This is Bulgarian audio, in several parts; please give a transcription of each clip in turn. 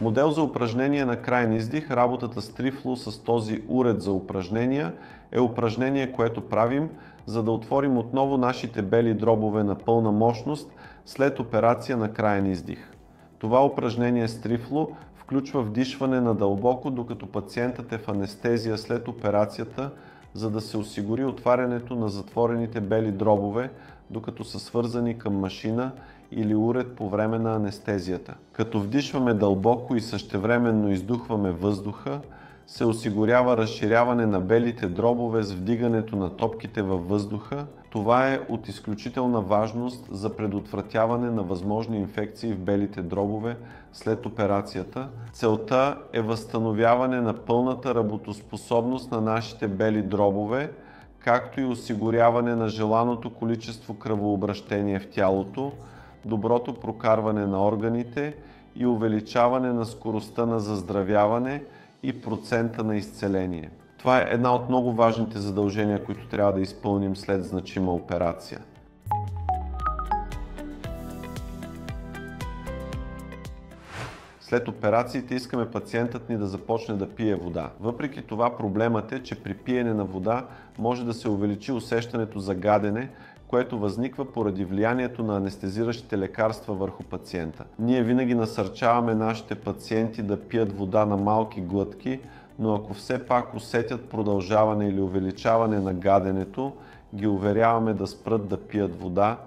Модел за упражнение на краен издих. Работата с трифло с този уред за упражнения е упражнение, което правим, за да отворим отново нашите бели дробове на пълна мощност след операция на краен издих. Това упражнение с трифло включва вдишване надълбоко, докато пациентът е в анестезия след операцията, за да се осигури отварянето на затворените бели дробове, докато са свързани към машина или уред по време на анестезията. Като вдишваме дълбоко и същевременно издухваме въздуха, се осигурява разширяване на белите дробове с вдигането на топките във въздуха. Това е от изключителна важност за предотвратяване на възможни инфекции в белите дробове след операцията. Целта е възстановяване на пълната работоспособност на нашите бели дробове, както и осигуряване на желаното количество кръвообращение в тялото, доброто прокарване на органите и увеличаване на скоростта на заздравяване и процента на изцеление. Това е една от много важните задължения, които трябва да изпълним след значима операция. След операциите искаме пациентът ни да започне да пие вода. Въпреки това проблемът е, че при пиене на вода може да се увеличи усещането за гадене, което възниква поради влиянието на анестезиращите лекарства върху пациента. Ние винаги насърчаваме нашите пациенти да пият вода на малки глътки, но ако все пак усетят продължаване или увеличаване на гаденето, ги уверяваме да спрат да пият вода.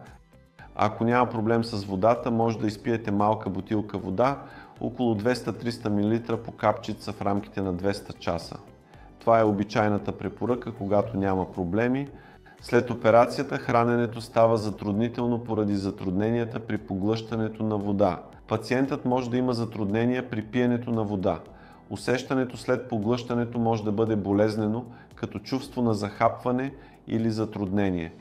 Ако няма проблем с водата, може да изпиете малка бутилка вода, около 200-300 мл по капчица в рамките на 200 часа. Това е обичайната препоръка, когато няма проблеми. След операцията храненето става затруднително поради затрудненията при поглъщането на вода. Пациентът може да има затруднения при пиенето на вода. Усещането след поглъщането може да бъде болезнено, като чувство на захапване или затруднение.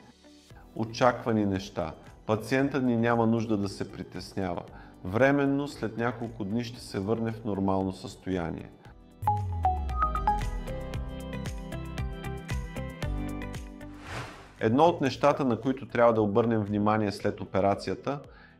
Очаквани неща. Пациентът ни няма нужда да се притеснява. Временно, след няколко дни ще се върне в нормално състояние. Едно от нещата, на които трябва да обърнем внимание след операцията,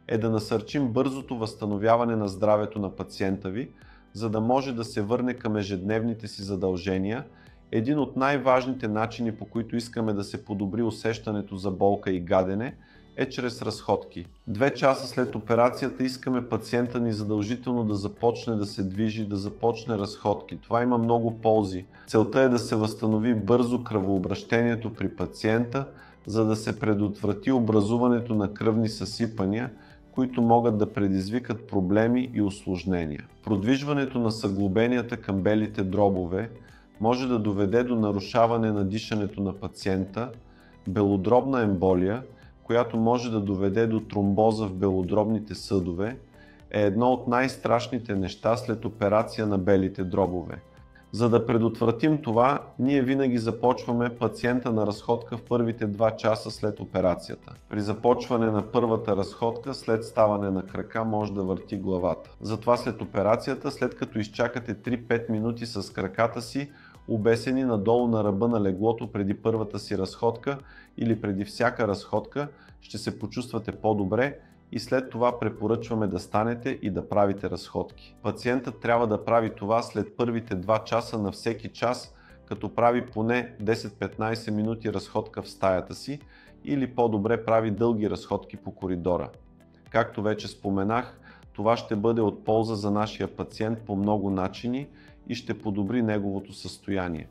е да насърчим бързото възстановяване на здравето на пациента ви, за да може да се върне към ежедневните си задължения. Един от най-важните начини, по които искаме да се подобри усещането за болка и гадене, е чрез разходки. 2 часа след операцията искаме пациента ни задължително да започне да се движи, да започне разходки. Това има много ползи. Целта е да се възстанови бързо кръвообращението при пациента, за да се предотврати образуването на кръвни съсипания, които могат да предизвикат проблеми и усложнения. Продвижването на съглобенията към белите дробове може да доведе до нарушаване на дишането на пациента, белодробна емболия, която може да доведе до тромбоза в белодробните съдове, е едно от най-страшните неща след операция на белите дробове. За да предотвратим това, ние винаги започваме пациента на разходка в първите 2 часа след операцията. При започване на първата разходка, след ставане на крака, може да върти главата. Затова след операцията, след като изчакате 3-5 минути с краката си, обесени надолу на ръба на леглото преди първата си разходка или преди всяка разходка, ще се почувствате по-добре и след това препоръчваме да станете и да правите разходки. Пациентът трябва да прави това след първите 2 часа на всеки час, като прави поне 10-15 минути разходка в стаята си или по-добре прави дълги разходки по коридора. Както вече споменах, това ще бъде от полза за нашия пациент по много начини и ще подобри неговото състояние.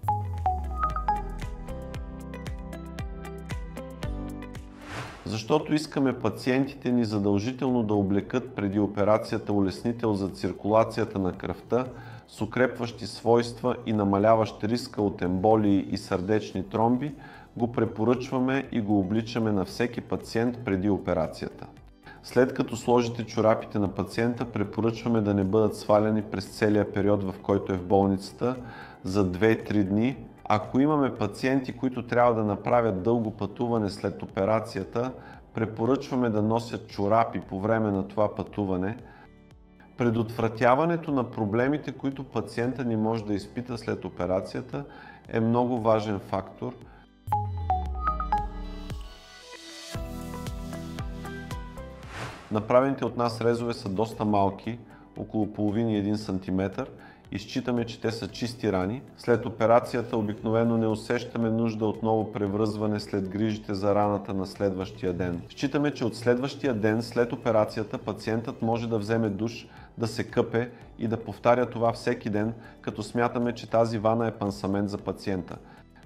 Защото искаме пациентите ни задължително да облекат преди операцията улеснител за циркулацията на кръвта с укрепващи свойства и намаляващ риска от емболии и сърдечни тромби, го препоръчваме и го обличаме на всеки пациент преди операцията. След като сложите чорапите на пациента, препоръчваме да не бъдат сваляни през целия период, в който е в болницата, за 2-3 дни. Ако имаме пациенти, които трябва да направят дълго пътуване след операцията, препоръчваме да носят чорапи по време на това пътуване. Предотвратяването на проблемите, които пациента ни може да изпита след операцията, е много важен фактор. Направените от нас резове са доста малки, около половин и 1 см, и считаме, че те са чисти рани. След операцията обикновено не усещаме нужда отново превръзване след грижите за раната на следващия ден. Считаме, че от следващия ден след операцията пациентът може да вземе душ, да се къпе и да повтаря това всеки ден, като смятаме, че тази вана е пансамент за пациента.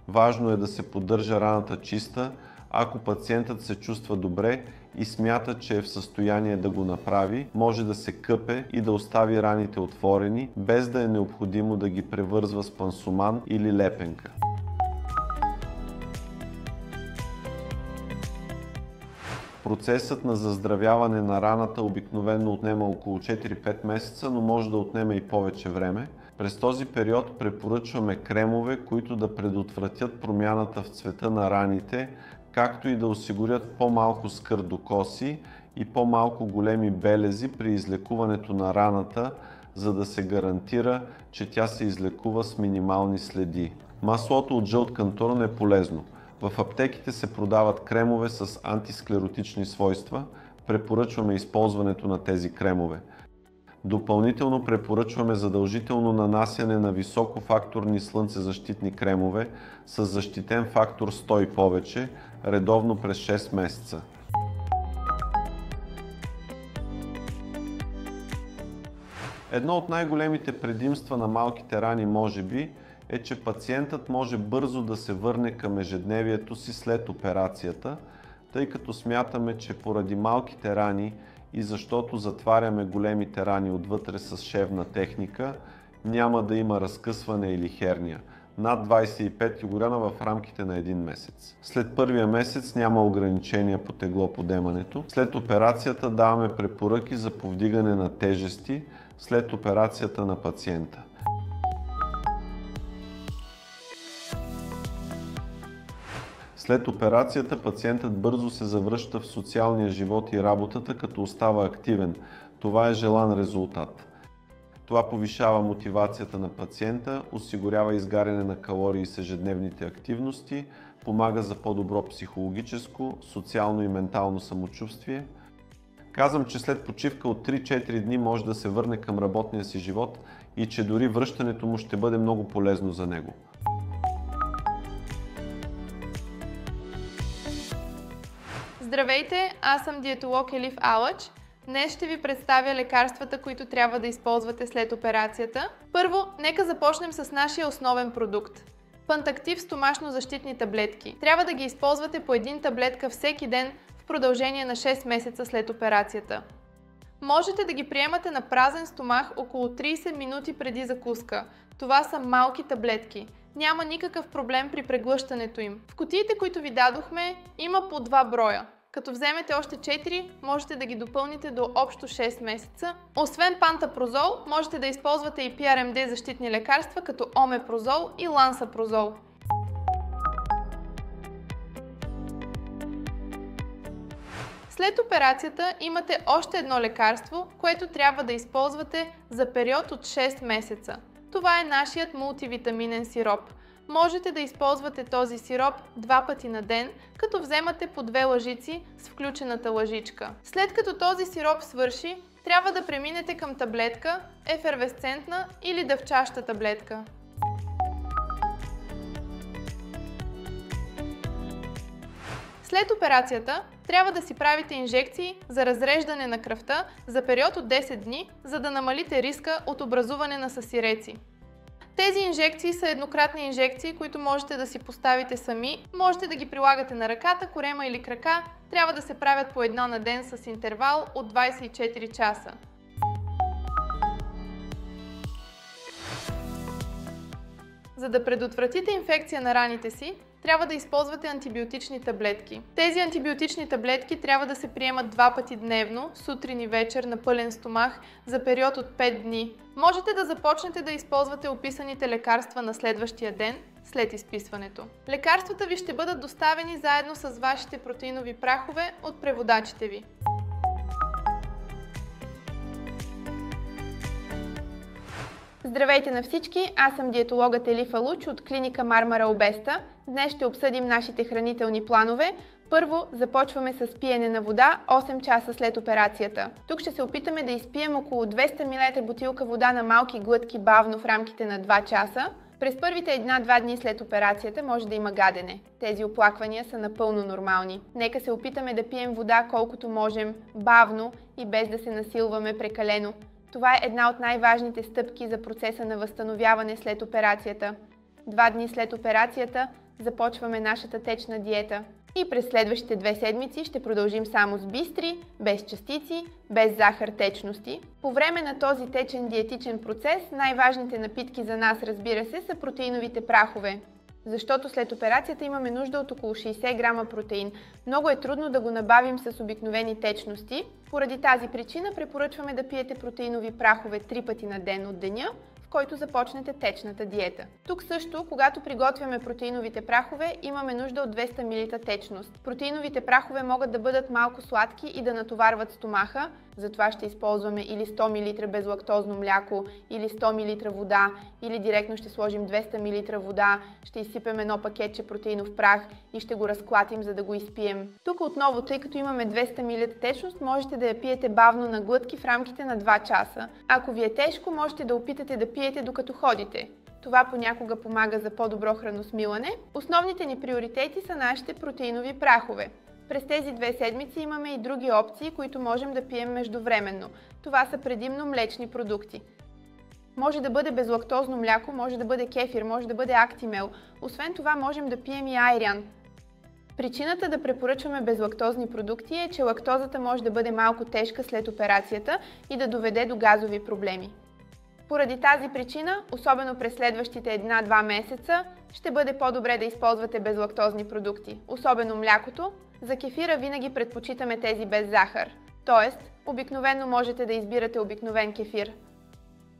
Важно е да се поддържа раната чиста. Ако пациентът се чувства добре и смята, че е в състояние да го направи, може да се къпе и да остави раните отворени, без да е необходимо да ги превързва с пансуман или лепенка. Процесът на заздравяване на раната обикновено отнема около 4-5 месеца, но може да отнеме и повече време. През този период препоръчваме кремове, които да предотвратят промяната в цвета на раните, както и да осигурят по-малко скърдокоси и по-малко големи белези при излекуването на раната, за да се гарантира, че тя се излекува с минимални следи. Маслото от жълт кантурн е полезно. В аптеките се продават кремове с антисклеротични свойства. Препоръчваме използването на тези кремове. Допълнително препоръчваме задължително нанасяне на високофакторни слънцезащитни кремове с защитен фактор 100 и повече, редовно през 6 месеца. Едно от най-големите предимства на малките рани може би е, че пациентът може бързо да се върне към ежедневието си след операцията, тъй като смятаме, че поради малките рани и защото затваряме големите рани отвътре с шевна техника, няма да има разкъсване или херния. Над 25 кг в рамките на 1 месец. След първия месец няма ограничения по теглоподемането. След операцията даваме препоръки за повдигане на тежести след операцията на пациента. След операцията пациентът бързо се завръща в социалния живот и работата, като остава активен. Това е желан резултат. Това повишава мотивацията на пациента, осигурява изгаряне на калории с ежедневните активности, помага за по-добро психологическо, социално и ментално самочувствие. Казвам, че след почивка от 3-4 дни може да се върне към работния си живот и че дори връщането му ще бъде много полезно за него. Здравейте, аз съм диетолог Елиф Алъч. Днес ще ви представя лекарствата, които трябва да използвате след операцията. Първо, нека започнем с нашия основен продукт. Пантактив стомашно-защитни таблетки. Трябва да ги използвате по 1 таблетка всеки ден в продължение на 6 месеца след операцията. Можете да ги приемате на празен стомах около 30 минути преди закуска. Това са малки таблетки. Няма никакъв проблем при преглъщането им. В кутиите, които ви дадохме, има по 2 броя. Като вземете още 4, можете да ги допълните до общо 6 месеца. Освен пантапрозол, можете да използвате и PRMD защитни лекарства, като омепрозол и лансапрозол. След операцията имате още едно лекарство, което трябва да използвате за период от 6 месеца. Това е нашият мултивитаминен сироп. Можете да използвате този сироп 2 пъти на ден, като вземате по 2 лъжици с включената лъжичка. След като този сироп свърши, трябва да преминете към таблетка, ефервесцентна или дъвчаща таблетка. След операцията трябва да си правите инжекции за разреждане на кръвта за период от 10 дни, за да намалите риска от образуване на съсиреци. Тези инжекции са еднократни инжекции, които можете да си поставите сами. Можете да ги прилагате на ръката, корема или крака. Трябва да се правят по 1 на ден с интервал от 24 часа. За да предотвратите инфекция на раните си, трябва да използвате антибиотични таблетки. Тези антибиотични таблетки трябва да се приемат 2 пъти дневно, сутрин и вечер на пълен стомах за период от 5 дни. Можете да започнете да използвате описаните лекарства на следващия ден, след изписването. Лекарствата ви ще бъдат доставени заедно с вашите протеинови прахове от преводачите ви. Здравейте на всички! Аз съм диетологът Елиф Алъч от клиника Мармара Обеста. Днес ще обсъдим нашите хранителни планове. Първо, започваме с пиене на вода 8 часа след операцията. Тук ще се опитаме да изпием около 200 мл бутилка вода на малки глътки бавно в рамките на 2 часа. През първите 1-2 дни след операцията може да има гадене. Тези оплаквания са напълно нормални. Нека се опитаме да пием вода колкото можем, бавно и без да се насилваме прекалено. Това е една от най-важните стъпки за процеса на възстановяване след операцията. 2 дни след операцията започваме нашата течна диета. И през следващите 2 седмици ще продължим само с бистри, без частици, без захар течности. По време на този течен диетичен процес най-важните напитки за нас, разбира се, са протеиновите прахове. Защото след операцията имаме нужда от около 60 грама протеин. Много е трудно да го набавим с обикновени течности. Поради тази причина препоръчваме да пиете протеинови прахове 3 пъти на ден от деня, в който започнете течната диета. Тук също, когато приготвяме протеиновите прахове, имаме нужда от 200 мл течност. Протеиновите прахове могат да бъдат малко сладки и да натоварват стомаха, затова ще използваме или 100 мл безлактозно мляко, или 100 мл вода, или директно ще сложим 200 мл вода, ще изсипем едно пакетче протеинов прах и ще го разклатим, за да го изпием. Тук отново, тъй като имаме 200 мл течност, можете да я пиете бавно на глътки в рамките на 2 часа. Ако ви е тежко, можете да опитате да пиете докато ходите. Това понякога помага за по-добро храносмилане. Основните ни приоритети са нашите протеинови прахове. През тези 2 седмици имаме и други опции, които можем да пием междувременно. Това са предимно млечни продукти. Може да бъде безлактозно мляко, може да бъде кефир, може да бъде актимел. Освен това можем да пием и айран. Причината да препоръчваме безлактозни продукти е, че лактозата може да бъде малко тежка след операцията и да доведе до газови проблеми. Поради тази причина, особено през следващите 1-2 месеца, ще бъде по-добре да използвате безлактозни продукти, особено млякото. За кефира винаги предпочитаме тези без захар, т.е. обикновено можете да избирате обикновен кефир.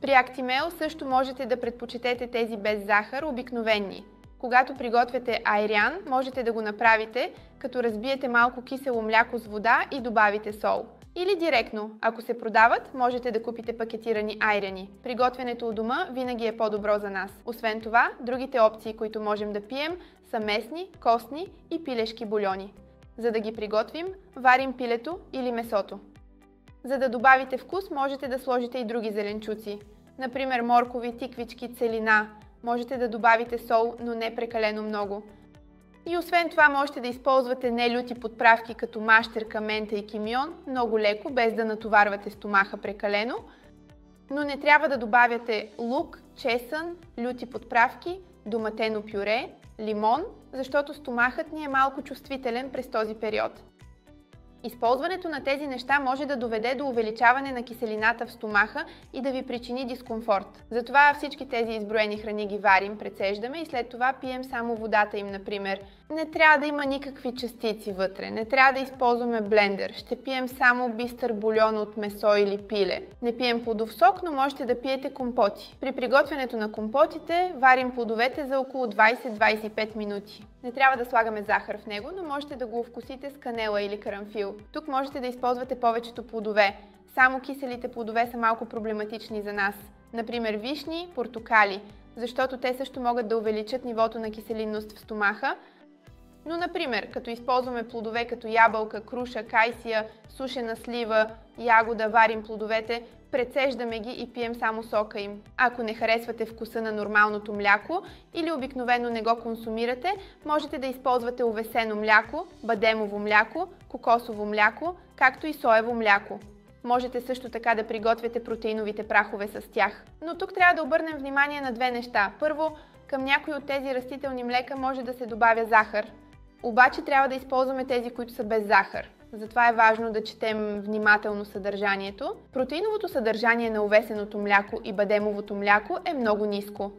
При актимел също можете да предпочитете тези без захар, обикновени. Когато приготвяте айран, можете да го направите, като разбиете малко кисело мляко с вода и добавите сол. Или директно, ако се продават, можете да купите пакетирани айрани. Приготвянето у дома винаги е по-добро за нас. Освен това, другите опции, които можем да пием, са месни, костни и пилешки бульони. За да ги приготвим, варим пилето или месото. За да добавите вкус, можете да сложите и други зеленчуци. Например, моркови, тиквички, целина. Можете да добавите сол, но не прекалено много. И освен това можете да използвате нелюти подправки като мащерка, мента и кимион, много леко, без да натоварвате стомаха прекалено. Но не трябва да добавяте лук, чесън, люти подправки, доматено пюре, лимон, защото стомахът ни е малко чувствителен през този период. Използването на тези неща може да доведе до увеличаване на киселината в стомаха и да ви причини дискомфорт. Затова всички тези изброени храни ги варим, прецеждаме и след това пием само водата им, например. Не трябва да има никакви частици вътре, не трябва да използваме блендер, ще пием само бистър бульон от месо или пиле. Не пием плодов сок, но можете да пиете компоти. При приготвянето на компотите варим плодовете за около 20-25 минути. Не трябва да слагаме захар в него, но можете да го вкусите с канела или карамфил. Тук можете да използвате повечето плодове. Само киселите плодове са малко проблематични за нас. Например вишни, портокали, защото те също могат да увеличат нивото на киселинност в стомаха. Но, например, като използваме плодове като ябълка, круша, кайсия, сушена слива, ягода, варим плодовете, прецеждаме ги и пием само сока им. Ако не харесвате вкуса на нормалното мляко или обикновено не го консумирате, можете да използвате овесено мляко, бадемово мляко, кокосово мляко, както и соево мляко. Можете също така да приготвяте протеиновите прахове с тях. Но тук трябва да обърнем внимание на 2 неща. Първо, към някои от тези растителни млека може да се добавя захар. Обаче трябва да използваме тези, които са без захар. Затова е важно да четем внимателно съдържанието. Протеиновото съдържание на овесеното мляко и бадемовото мляко е много ниско.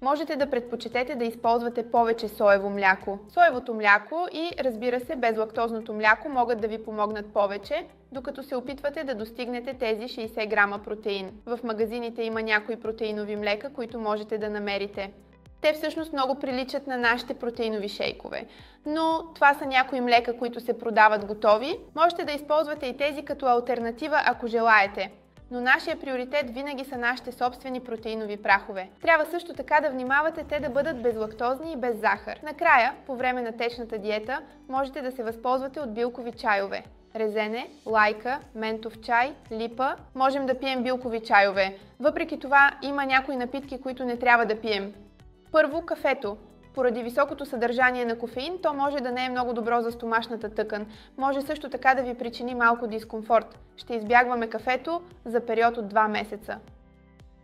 Можете да предпочетете да използвате повече соево мляко. Соевото мляко и, разбира се, безлактозното мляко могат да ви помогнат повече, докато се опитвате да достигнете тези 60 грама протеин. В магазините има някои протеинови млека, които можете да намерите. Те всъщност много приличат на нашите протеинови шейкове, но това са някои млека, които се продават готови. Можете да използвате и тези като алтернатива, ако желаете. Но нашия приоритет винаги са нашите собствени протеинови прахове. Трябва също така да внимавате те да бъдат безлактозни и без захар. Накрая, по време на течната диета, можете да се възползвате от билкови чайове. Резене, лайка, ментов чай, липа. Можем да пием билкови чайове. Въпреки това, има някои напитки, които не трябва да пием. Първо, кафето. Поради високото съдържание на кофеин, то може да не е много добро за стомашната тъкан. Може също така да ви причини малко дискомфорт. Ще избягваме кафето за период от 2 месеца.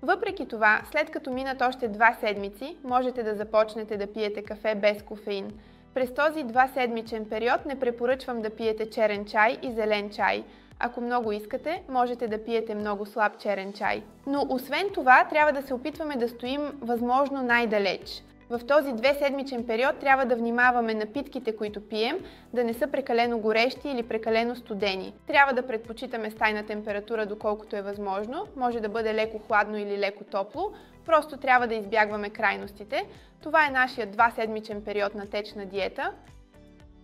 Въпреки това, след като минат още 2 седмици, можете да започнете да пиете кафе без кофеин. През този 2-седмичен период не препоръчвам да пиете черен чай и зелен чай. Ако много искате, можете да пиете много слаб черен чай. Но освен това, трябва да се опитваме да стоим възможно най-далеч. В този 2-седмичен период трябва да внимаваме напитките, които пием, да не са прекалено горещи или прекалено студени. Трябва да предпочитаме стайна температура, доколкото е възможно. Може да бъде леко хладно или леко топло. Просто трябва да избягваме крайностите. Това е нашия 2-седмичен период на течна диета.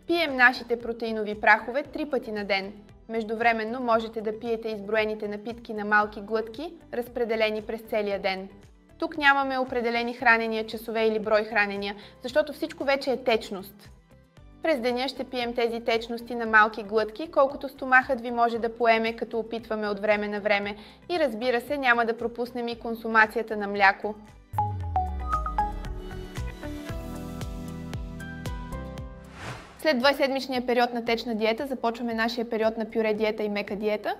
Пием нашите протеинови прахове 3 пъти на ден. Междувременно можете да пиете изброените напитки на малки глътки, разпределени през целия ден. Тук нямаме определени хранения, часове или брой хранения, защото всичко вече е течност. През деня ще пием тези течности на малки глътки, колкото стомахът ви може да поеме, като опитваме от време на време. И разбира се, няма да пропуснем и консумацията на мляко. След 2-седмичния период на течна диета започваме нашия период на пюре диета и мека диета.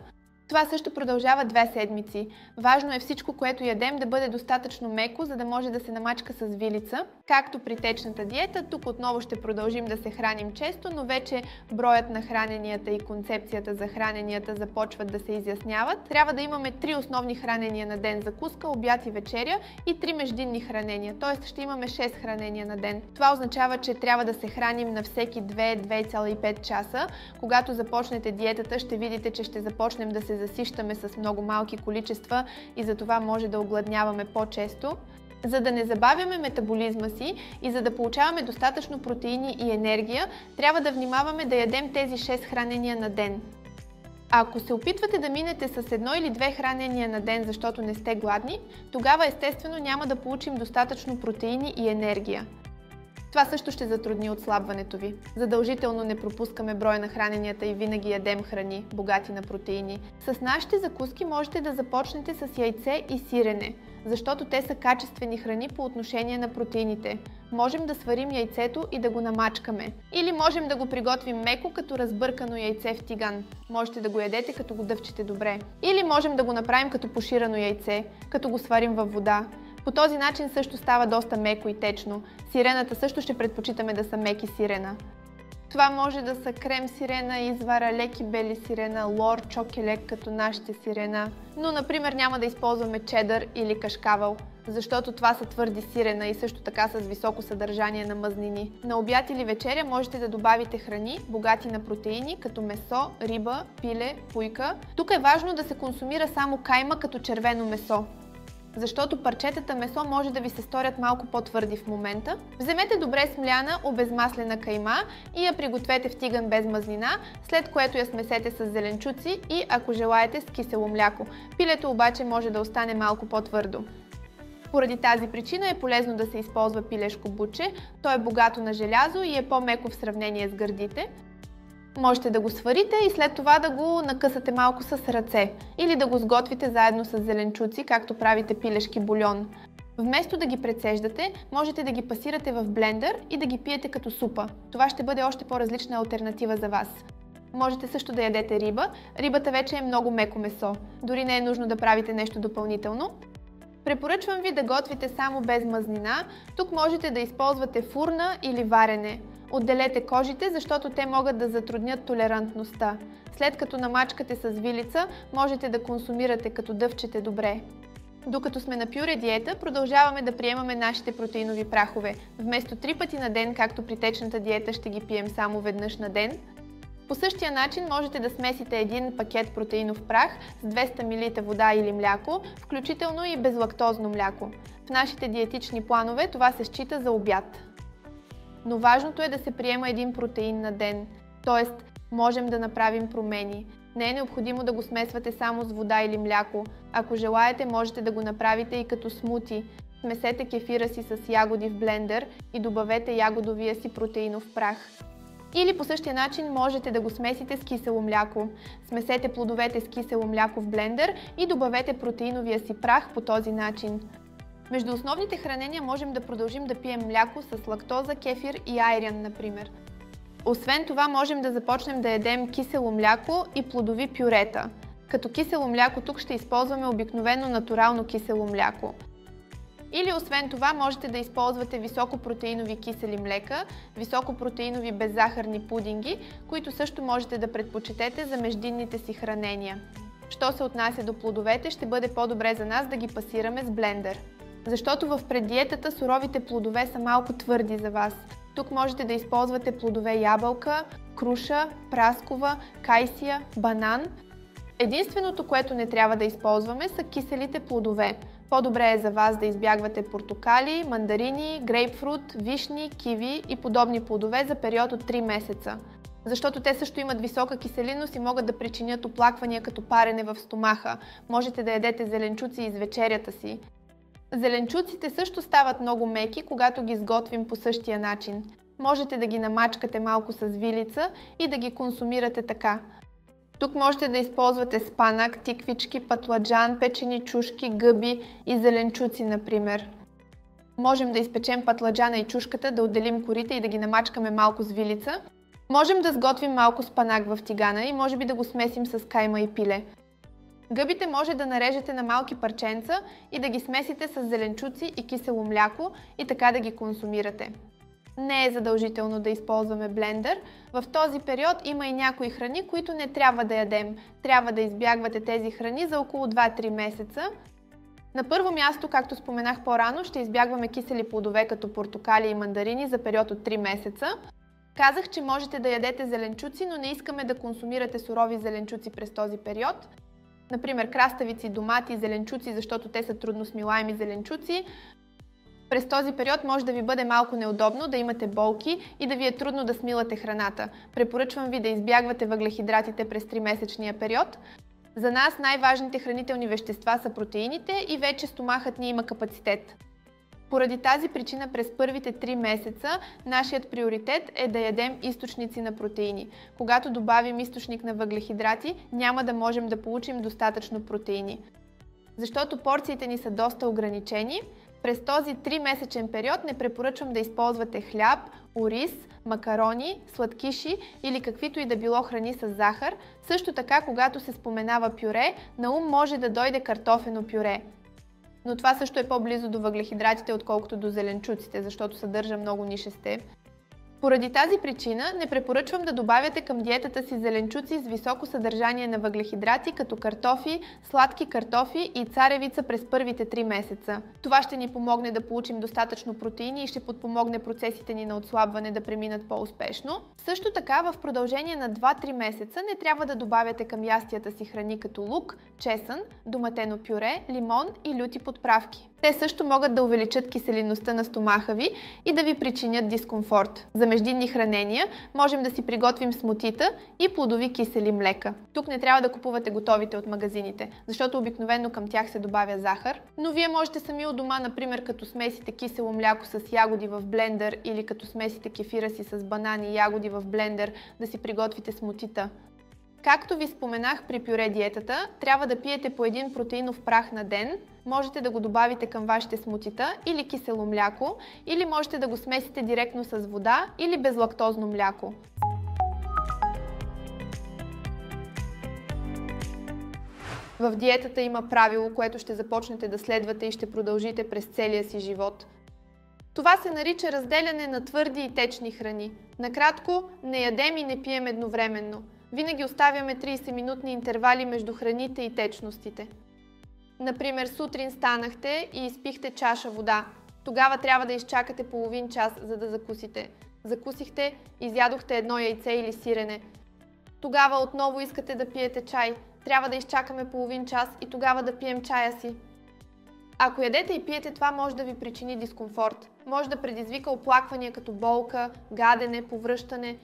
Това също продължава 2 седмици. Важно е всичко, което ядем, да бъде достатъчно меко, за да може да се намачка с вилица. Както при течната диета, тук отново ще продължим да се храним често, но вече броят на храненията и концепцията за храненията започват да се изясняват. Трябва да имаме 3 основни хранения на ден: закуска, обяд и вечеря, и 3 междинни хранения, т.е. ще имаме 6 хранения на ден. Това означава, че трябва да се храним на всеки 2-2,5 часа. Когато започнете диетата, ще видите, че ще започнем да се засищаме с много малки количества и затова може да огладняваме по-често. За да не забавяме метаболизма си и за да получаваме достатъчно протеини и енергия, трябва да внимаваме да ядем тези 6 хранения на ден. А ако се опитвате да минете с 1 или 2 хранения на ден, защото не сте гладни, тогава естествено няма да получим достатъчно протеини и енергия. Това също ще затрудни отслабването ви. Задължително не пропускаме броя на храненията и винаги ядем храни, богати на протеини. С нашите закуски можете да започнете с яйце и сирене, защото те са качествени храни по отношение на протеините. Можем да сварим яйцето и да го намачкаме. Или можем да го приготвим меко, като разбъркано яйце в тиган. Можете да го ядете, като го дъвчете добре. Или можем да го направим като поширано яйце, като го сварим във вода. По този начин също става доста меко и течно. Сирената също ще предпочитаме да са меки сирена. Това може да са крем сирена, извара, леки бели сирена, лор, чокелек като нашите сирена. Но, например, няма да използваме чедър или кашкавал, защото това са твърди сирена и също така с високо съдържание на мазнини. На обяд или вечеря можете да добавите храни, богати на протеини, като месо, риба, пиле, пуйка. Тук е важно да се консумира само кайма като червено месо, защото парчетата месо може да ви се сторят малко по-твърди в момента. Вземете добре смляна, обезмаслена кайма и я пригответе в тиган без мазнина, след което я смесете с зеленчуци и, ако желаете, с кисело мляко. Пилето обаче може да остане малко по-твърдо. Поради тази причина е полезно да се използва пилешко буче. То е богато на желязо и е по-меко в сравнение с гърдите. Можете да го сварите и след това да го накъсате малко с ръце или да го сготвите заедно с зеленчуци, както правите пилешки бульон. Вместо да ги прецеждате, можете да ги пасирате в блендър и да ги пиете като супа. Това ще бъде още по-различна алтернатива за вас. Можете също да ядете риба. Рибата вече е много меко месо. Дори не е нужно да правите нещо допълнително. Препоръчвам ви да готвите само без мазнина. Тук можете да използвате фурна или варене. Отделете кожите, защото те могат да затруднят толерантността. След като намачкате с вилица, можете да консумирате като дъвчете добре. Докато сме на пюре диета, продължаваме да приемаме нашите протеинови прахове. Вместо 3 пъти на ден, както при течната диета, ще ги пием само веднъж на ден. По същия начин можете да смесите един пакет протеинов прах с 200 мл вода или мляко, включително и безлактозно мляко. В нашите диетични планове това се счита за обяд. Но важното е да се приема един протеин на ден, т.е. можем да направим промени. Не е необходимо да го смесвате само с вода или мляко. Ако желаете, можете да го направите и като смути. Смесете кефира си с ягоди в блендер и добавете ягодовия си протеинов прах. Или по същия начин можете да го смесите с кисело мляко. Смесете плодовете с кисело мляко в блендер и добавете протеиновия си прах по този начин. Между основните хранения можем да продължим да пием мляко с лактоза, кефир и айран, например. Освен това, можем да започнем да ядем кисело мляко и плодови пюрета. Като кисело мляко тук ще използваме обикновено натурално кисело мляко. Или освен това можете да използвате високопротеинови кисели млека, високопротеинови беззахарни пудинги, които също можете да предпочетете за междинните си хранения. Що се отнася до плодовете, ще бъде по-добре за нас да ги пасираме с блендер. Защото в преддиетата суровите плодове са малко твърди за вас. Тук можете да използвате плодове ябълка, круша, праскова, кайсия, банан. Единственото, което не трябва да използваме, са киселите плодове. По-добре е за вас да избягвате портокали, мандарини, грейпфрут, вишни, киви и подобни плодове за период от 3 месеца. Защото те също имат висока киселинност и могат да причинят оплаквания като парене в стомаха. Можете да ядете зеленчуци из вечерята си. Зеленчуците също стават много меки, когато ги сготвим по същия начин. Можете да ги намачкате малко с вилица и да ги консумирате така. Тук можете да използвате спанак, тиквички, патладжан, печени чушки, гъби и зеленчуци, например. Можем да изпечем патладжана и чушката, да отделим корите и да ги намачкаме малко с вилица. Можем да сготвим малко спанак в тигана и може би да го смесим с кайма и пиле. Гъбите може да нарежете на малки парченца и да ги смесите с зеленчуци и кисело мляко и така да ги консумирате. Не е задължително да използваме блендер. В този период има и някои храни, които не трябва да ядем. Трябва да избягвате тези храни за около 2-3 месеца. На първо място, както споменах по-рано, ще избягваме кисели плодове като портокали и мандарини за период от 3 месеца. Казах, че можете да ядете зеленчуци, но не искаме да консумирате сурови зеленчуци през този период. Например, краставици, домати, зеленчуци, защото те са трудносмилаеми зеленчуци. През този период може да ви бъде малко неудобно, да имате болки и да ви е трудно да смилате храната. Препоръчвам ви да избягвате въглехидратите през 3-месечния период. За нас най-важните хранителни вещества са протеините и вече стомахът ни има капацитет. Поради тази причина през първите 3 месеца нашият приоритет е да ядем източници на протеини. Когато добавим източник на въглехидрати, няма да можем да получим достатъчно протеини. Защото порциите ни са доста ограничени, през този 3-месечен период не препоръчвам да използвате хляб, ориз, макарони, сладкиши или каквито и да било храни с захар. Също така, когато се споменава пюре, на ум може да дойде картофено пюре. Но това също е по-близо до въглехидратите, отколкото до зеленчуците, защото съдържа много нишесте. Поради тази причина не препоръчвам да добавяте към диетата си зеленчуци с високо съдържание на въглехидрати, като картофи, сладки картофи и царевица през първите 3 месеца. Това ще ни помогне да получим достатъчно протеини и ще подпомогне процесите ни на отслабване да преминат по-успешно. Също така, в продължение на 2-3 месеца не трябва да добавяте към ястията си храни като лук, чесън, доматено пюре, лимон и люти подправки. Те също могат да увеличат киселинността на стомаха ви и да ви причинят дискомфорт. За междинни хранения можем да си приготвим смутита и плодови кисели млека. Тук не трябва да купувате готовите от магазините, защото обикновено към тях се добавя захар. Но вие можете сами у дома, например като смесите кисело мляко с ягоди в блендер или като смесите кефира си с банани и ягоди в блендер, да си приготвите смутита. Както ви споменах при пюре диетата, трябва да пиете по един протеинов прах на ден. Можете да го добавите към вашите смутита или кисело мляко, или можете да го смесите директно с вода или безлактозно мляко. В диетата има правило, което ще започнете да следвате и ще продължите през целия си живот. Това се нарича разделяне на твърди и течни храни. Накратко, не ядем и не пием едновременно. Винаги оставяме 30-минутни интервали между храните и течностите. Например, сутрин станахте и изпихте чаша вода. Тогава трябва да изчакате половин час, за да закусите. Закусихте, изядохте едно яйце или сирене. Тогава отново искате да пиете чай. Трябва да изчакаме половин час и тогава да пием чая си. Ако ядете и пиете, това може да ви причини дискомфорт. Може да предизвика оплаквания като болка, гадене, повръщане.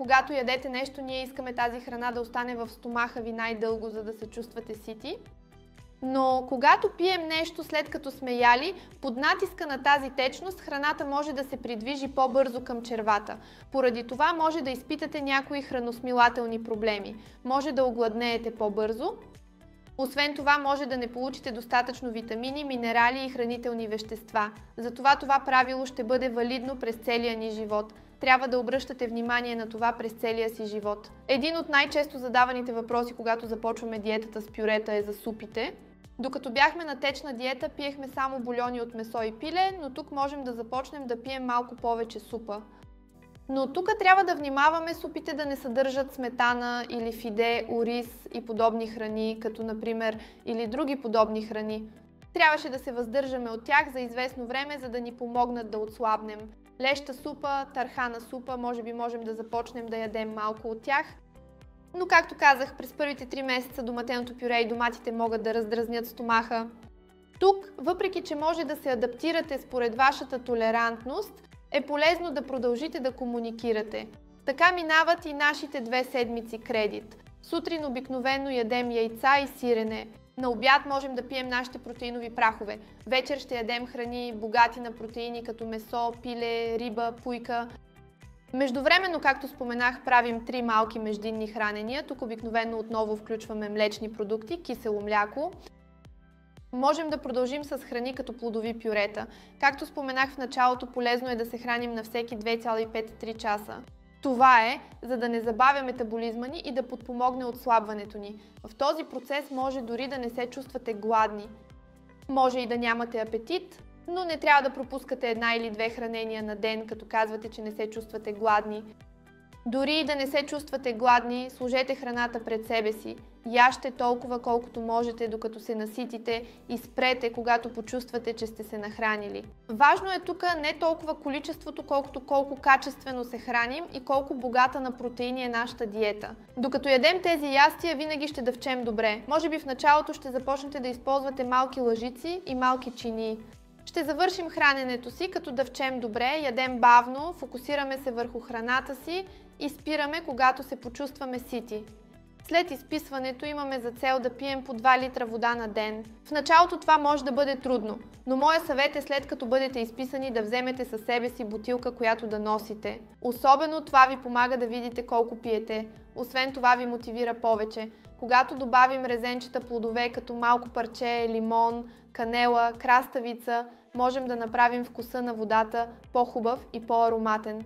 Когато ядете нещо, ние искаме тази храна да остане в стомаха ви най-дълго, за да се чувствате сити. Но когато пием нещо след като сме яли, под натиска на тази течност храната може да се придвижи по-бързо към червата. Поради това може да изпитате някои храносмилателни проблеми. Може да огладнеете по-бързо. Освен това може да не получите достатъчно витамини, минерали и хранителни вещества. Затова това правило ще бъде валидно през целия ни живот. Трябва да обръщате внимание на това през целия си живот. Един от най-често задаваните въпроси, когато започваме диетата с пюрета, е за супите. Докато бяхме на течна диета, пиехме само бульони от месо и пиле, но тук можем да започнем да пием малко повече супа. Но тук трябва да внимаваме супите да не съдържат сметана или фиде, ориз и подобни храни, като например или други подобни храни. Трябваше да се въздържаме от тях за известно време, за да ни помогнат да отслабнем. Леща супа, тархана супа, може би можем да започнем да ядем малко от тях. Но както казах, през първите 3 месеца доматеното пюре и доматите могат да раздразнят стомаха. Тук, въпреки че може да се адаптирате според вашата толерантност, е полезно да продължите да комуникирате. Така минават и нашите 2 седмици кредит. Сутрин обикновено ядем яйца и сирене. На обяд можем да пием нашите протеинови прахове. Вечер ще ядем храни богати на протеини като месо, пиле, риба, пуйка. Междувременно, както споменах, правим 3 малки междинни хранения. Тук обикновено отново включваме млечни продукти, кисело мляко. Можем да продължим с храни като плодови пюрета. Както споменах в началото, полезно е да се храним на всеки 2,5-3 часа. Това е, за да не забавя метаболизма ни и да подпомогне отслабването ни. В този процес може дори да не се чувствате гладни. Може и да нямате апетит, но не трябва да пропускате 1 или 2 хранения на ден, като казвате, че не се чувствате гладни. Дори и да не се чувствате гладни, сложете храната пред себе си. Яжте толкова колкото можете, докато се наситите и спрете, когато почувствате, че сте се нахранили. Важно е тук не толкова количеството, колкото колко качествено се храним и колко богата на протеини е нашата диета. Докато ядем тези ястия, винаги ще дъвчем добре. Може би в началото ще започнете да използвате малки лъжици и малки чинии. Ще завършим храненето си, като дъвчем добре, ядем бавно, фокусираме се върху храната си и спираме, когато се почувстваме сити. След изписването имаме за цел да пием по 2 литра вода на ден. В началото това може да бъде трудно, но моя съвет е след като бъдете изписани да вземете със себе си бутилка, която да носите. Особено това ви помага да видите колко пиете. Освен това ви мотивира повече. Когато добавим резенчета плодове като малко парче, лимон, канела, краставица, можем да направим вкуса на водата по-хубав и по-ароматен.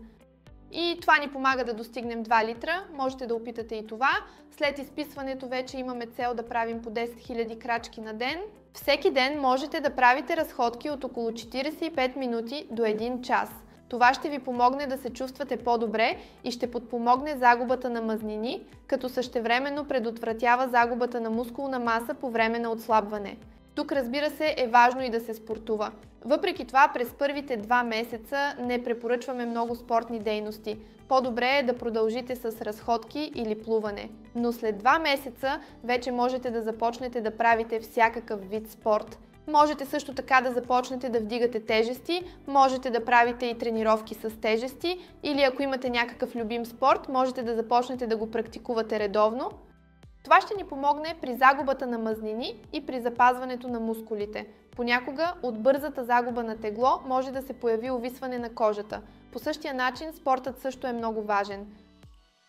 И това ни помага да достигнем 2 литра, можете да опитате и това. След изписването вече имаме цел да правим по 10 000 крачки на ден. Всеки ден можете да правите разходки от около 45 минути до 1 час. Това ще ви помогне да се чувствате по-добре и ще подпомогне загубата на мазнини, като същевременно предотвратява загубата на мускулна маса по време на отслабване. Тук, разбира се, е важно и да се спортува. Въпреки това, през първите 2 месеца не препоръчваме много спортни дейности. По-добре е да продължите с разходки или плуване. Но след 2 месеца вече можете да започнете да правите всякакъв вид спорт. Можете също така да започнете да вдигате тежести, можете да правите и тренировки с тежести или ако имате някакъв любим спорт, можете да започнете да го практикувате редовно. Това ще ни помогне при загубата на мазнини и при запазването на мускулите. Понякога от бързата загуба на тегло може да се появи увисване на кожата. По същия начин спортът също е много важен.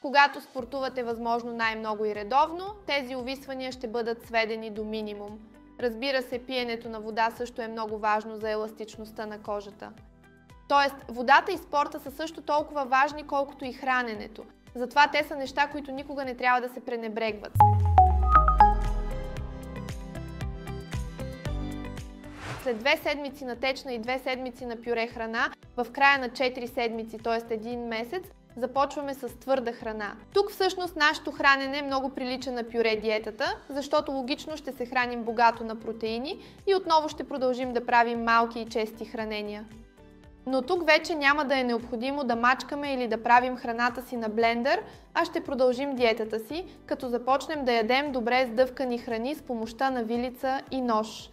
Когато спортувате възможно най-много и редовно, тези увисвания ще бъдат сведени до минимум. Разбира се, пиенето на вода също е много важно за еластичността на кожата. Тоест, водата и спорта са също толкова важни, колкото и храненето. Затова те са неща, които никога не трябва да се пренебрегват. След 2 седмици на течна и 2 седмици на пюре храна, в края на 4 седмици, т.е. 1 месец, започваме с твърда храна. Тук всъщност нашето хранене много прилича на пюре диетата, защото логично ще се храним богато на протеини и отново ще продължим да правим малки и чести хранения. Но тук вече няма да е необходимо да мачкаме или да правим храната си на блендър, а ще продължим диетата си, като започнем да ядем добре сдъвкани храни с помощта на вилица и нож.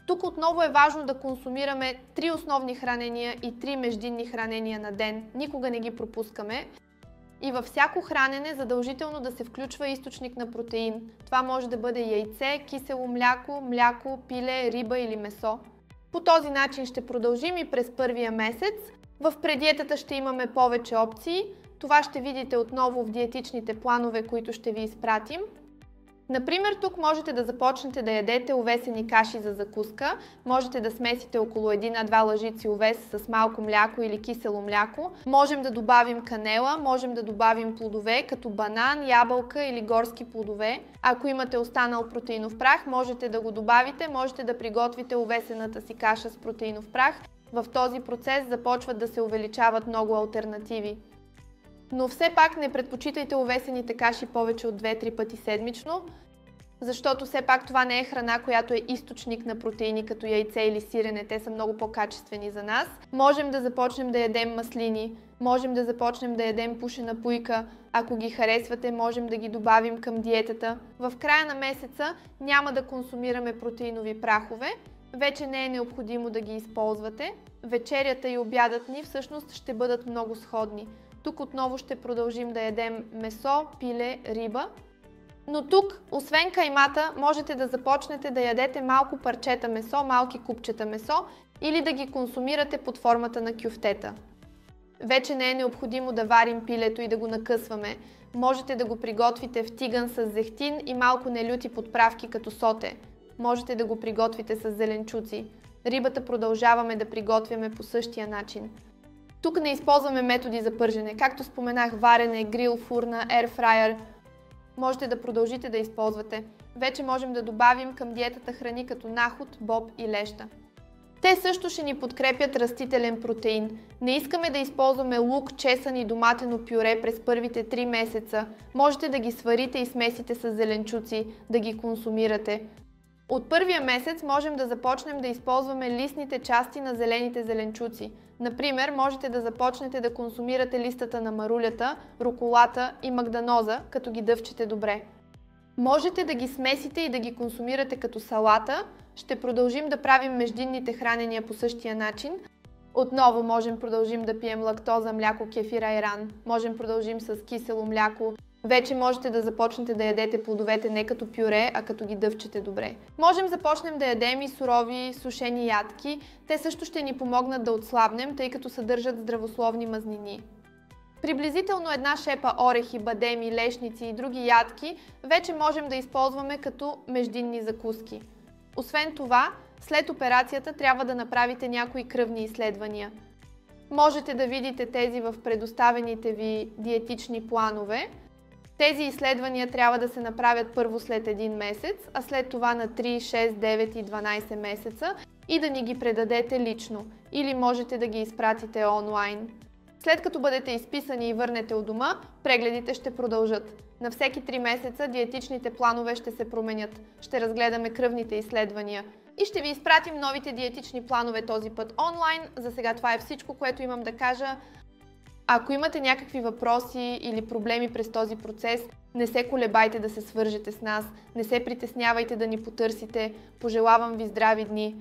Тук отново е важно да консумираме 3 основни хранения и 3 междинни хранения на ден. Никога не ги пропускаме. И във всяко хранене задължително да се включва източник на протеин. Това може да бъде яйце, кисело мляко, мляко, пиле, риба или месо. По този начин ще продължим и през първия месец. В предиетата ще имаме повече опции. Това ще видите отново в диетичните планове, които ще ви изпратим. Например, тук можете да започнете да ядете овесени каши за закуска. Можете да смесите около 1-2 лъжици овес с малко мляко или кисело мляко. Можем да добавим канела, можем да добавим плодове, като банан, ябълка или горски плодове. Ако имате останал протеинов прах, можете да го добавите, можете да приготвите овесената си каша с протеинов прах. В този процес започват да се увеличават много алтернативи. Но все пак не предпочитайте овесените каши повече от 2-3 пъти седмично, защото все пак това не е храна, която е източник на протеини, като яйце или сирене. Те са много по-качествени за нас. Можем да започнем да ядем маслини, можем да започнем да ядем пушена пуйка. Ако ги харесвате, можем да ги добавим към диетата. В края на месеца няма да консумираме протеинови прахове. Вече не е необходимо да ги използвате. Вечерята и обядът ни всъщност ще бъдат много сходни. Тук отново ще продължим да ядем месо, пиле, риба. Но тук, освен каймата, можете да започнете да ядете малко парчета месо, малки купчета месо или да ги консумирате под формата на кюфтета. Вече не е необходимо да варим пилето и да го накъсваме. Можете да го приготвите в тиган с зехтин и малко нелюти подправки като соте. Можете да го приготвите с зеленчуци. Рибата продължаваме да приготвяме по същия начин. Тук не използваме методи за пържене. Както споменах, варене, грил, фурна, ерфрайер. Можете да продължите да използвате. Вече можем да добавим към диетата храни като наход, боб и леща. Те също ще ни подкрепят растителен протеин. Не искаме да използваме лук, чесън и доматено пюре през първите 3 месеца. Можете да ги сварите и смесите с зеленчуци, да ги консумирате. От първия месец можем да започнем да използваме листните части на зелените зеленчуци. Например, можете да започнете да консумирате листата на марулята, руколата и магданоза, като ги дъвчете добре. Можете да ги смесите и да ги консумирате като салата. Ще продължим да правим междинните хранения по същия начин. Отново можем продължим да пием лактоза, мляко, кефир, айран. Можем продължим с кисело мляко. Вече можете да започнете да ядете плодовете не като пюре, а като ги дъвчете добре. Можем започнем да ядем и сурови, сушени ядки. Те също ще ни помогнат да отслабнем, тъй като съдържат здравословни мазнини. Приблизително една шепа орехи, бадеми, лешници и други ядки вече можем да използваме като междинни закуски. Освен това, след операцията трябва да направите някои кръвни изследвания. Можете да видите тези в предоставените ви диетични планове. Тези изследвания трябва да се направят първо след 1 месец, а след това на 3, 6, 9 и 12 месеца и да ни ги предадете лично, или можете да ги изпратите онлайн. След като бъдете изписани и върнете у дома, прегледите ще продължат. На всеки 3 месеца диетичните планове ще се променят. Ще разгледаме кръвните изследвания и ще ви изпратим новите диетични планове този път онлайн. За сега това е всичко, което имам да кажа. Ако имате някакви въпроси или проблеми през този процес, не се колебайте да се свържете с нас, не се притеснявайте да ни потърсите. Пожелавам ви здрави дни!